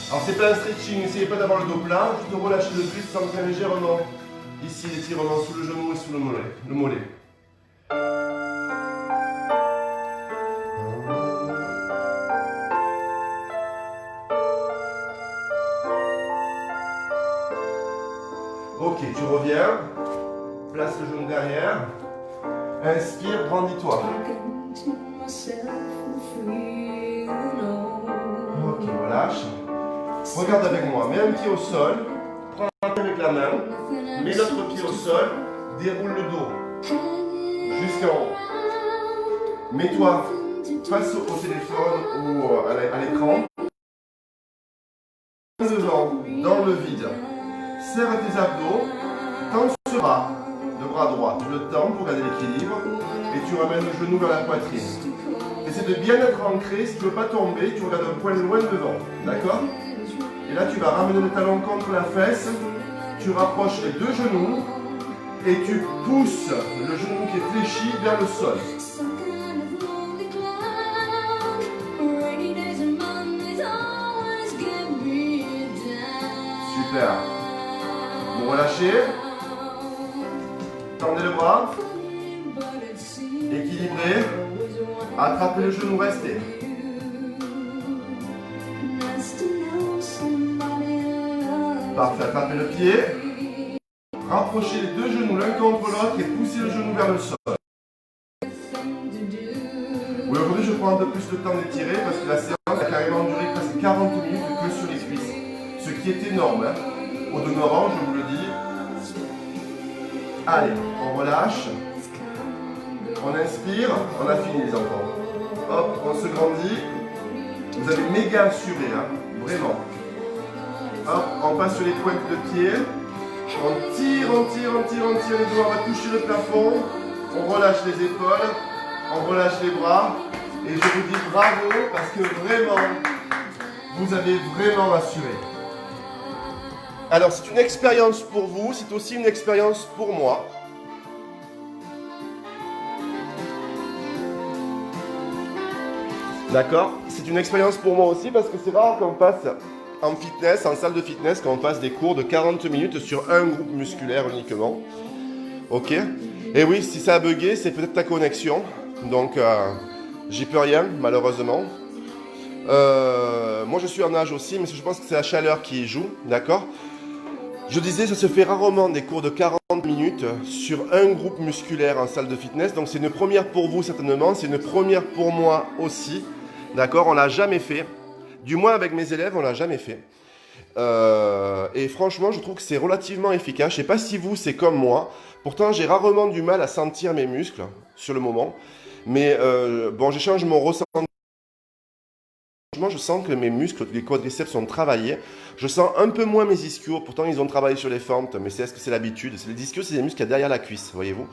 Alors c'est pas un stretching, n'essayez pas d'avoir le dos plat, juste relâcher le buste, centrer légèrement. Ici l'étirement sous le genou et sous le mollet. Ok, tu reviens, place le genou derrière, inspire, brandis-toi. Ok, relâche. Regarde avec moi, mets un pied au sol, prends un pied avec la main, mets l'autre pied au sol, déroule le dos jusqu'en haut. Mets-toi face au téléphone ou à l'écran, devant, dans le vide. Serre tes abdos, tends ce bras, le bras droit, tu le tends pour garder l'équilibre et tu ramènes le genou vers la poitrine. Essaie de bien être ancré, si tu ne veux pas tomber, tu regardes un point loin devant, d'accord? Et là tu vas ramener le talon contre la fesse, tu rapproches les deux genoux et tu pousses le genou qui est fléchi vers le sol. Super. Vous relâchez. Tendez le bras. Équilibrez. Attrapez le genou, restez. Parfait, attrapez le pied. Rapprochez les deux genoux l'un contre l'autre et poussez le genou vers le sol. Oui, aujourd'hui je prends un peu plus le temps d'étirer parce que la séance a carrément duré presque 40 minutes que sur les cuisses. Ce qui est énorme. Hein. Au demeurant, je vous le dis. Allez, on relâche. On inspire. On a fini les enfants. Hop, on se grandit. Vous avez méga assuré, hein, vraiment. Hop, on passe sur les pointes de pied. On tire les doigts, on va toucher le plafond. On relâche les épaules. On relâche les bras. Et je vous dis bravo parce que vraiment, vous avez vraiment assuré. Alors, c'est une expérience pour vous, c'est aussi une expérience pour moi. D'accord? C'est une expérience pour moi aussi parce que c'est rare qu'on passe en fitness, en salle de fitness, qu'on fasse des cours de 40 minutes sur un groupe musculaire uniquement. Ok? Et oui, si ça a bugué, c'est peut-être ta connexion. Donc, j'y peux rien, malheureusement. Moi, je suis en nage aussi, mais je pense que c'est la chaleur qui y joue. D'accord? Je disais, ça se fait rarement des cours de 40 minutes sur un groupe musculaire en salle de fitness. Donc, c'est une première pour vous, certainement. C'est une première pour moi aussi. D'accord? On l'a jamais fait. Du moins, avec mes élèves, on l'a jamais fait. Et franchement, je trouve que c'est relativement efficace. Je ne sais pas si vous, c'est comme moi. Pourtant, j'ai rarement du mal à sentir mes muscles sur le moment. Mais bon, j'échange mon ressenti. Je sens que mes muscles, les quadriceps sont travaillés. Je sens un peu moins mes ischios. Pourtant, ils ont travaillé sur les fentes. Mais est-ce que c'est l'habitude? Les ischios, c'est des muscles qu'il y a derrière la cuisse, voyez-vous.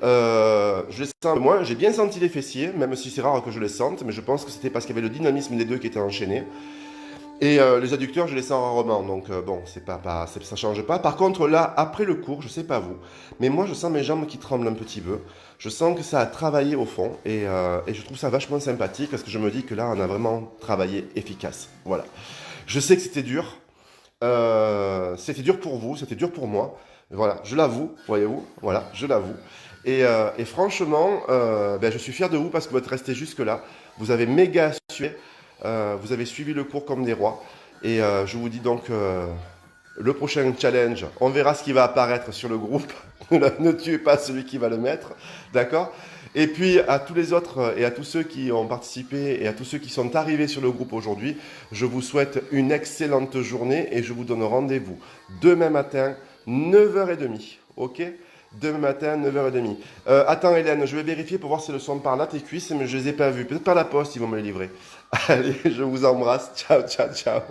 Je les sens un peu moins. J'ai bien senti les fessiers, même si c'est rare que je les sente. Mais je pense que c'était parce qu'il y avait le dynamisme des deux qui était enchaîné. Et les adducteurs, je les sens rarement. Donc bon, ça change pas. Par contre, là, après le cours, je sais pas vous, mais moi, je sens mes jambes qui tremblent un petit peu. Je sens que ça a travaillé au fond. Et je trouve ça vachement sympathique parce que je me dis que là, on a vraiment travaillé efficace. Voilà. Je sais que c'était dur. C'était dur pour vous, c'était dur pour moi. Voilà, je l'avoue, voyez-vous. Voilà, je l'avoue. Et franchement, je suis fier de vous parce que vous êtes restés jusque-là. Vous avez méga assuré. Vous avez suivi le cours comme des rois. Et je vous dis donc, le prochain challenge, on verra ce qui va apparaître sur le groupe. Ne tuez pas celui qui va le mettre. D'accord? Et puis, à tous les autres et à tous ceux qui ont participé et à tous ceux qui sont arrivés sur le groupe aujourd'hui, je vous souhaite une excellente journée et je vous donne rendez-vous demain matin, 9h30. Ok? Demain matin, 9h30. Attends Hélène, je vais vérifier pour voir si le son par là, tes cuisses, mais je ne les ai pas vues. Peut-être par la poste, ils vont me les livrer. Allez, je vous embrasse. Ciao, ciao, ciao.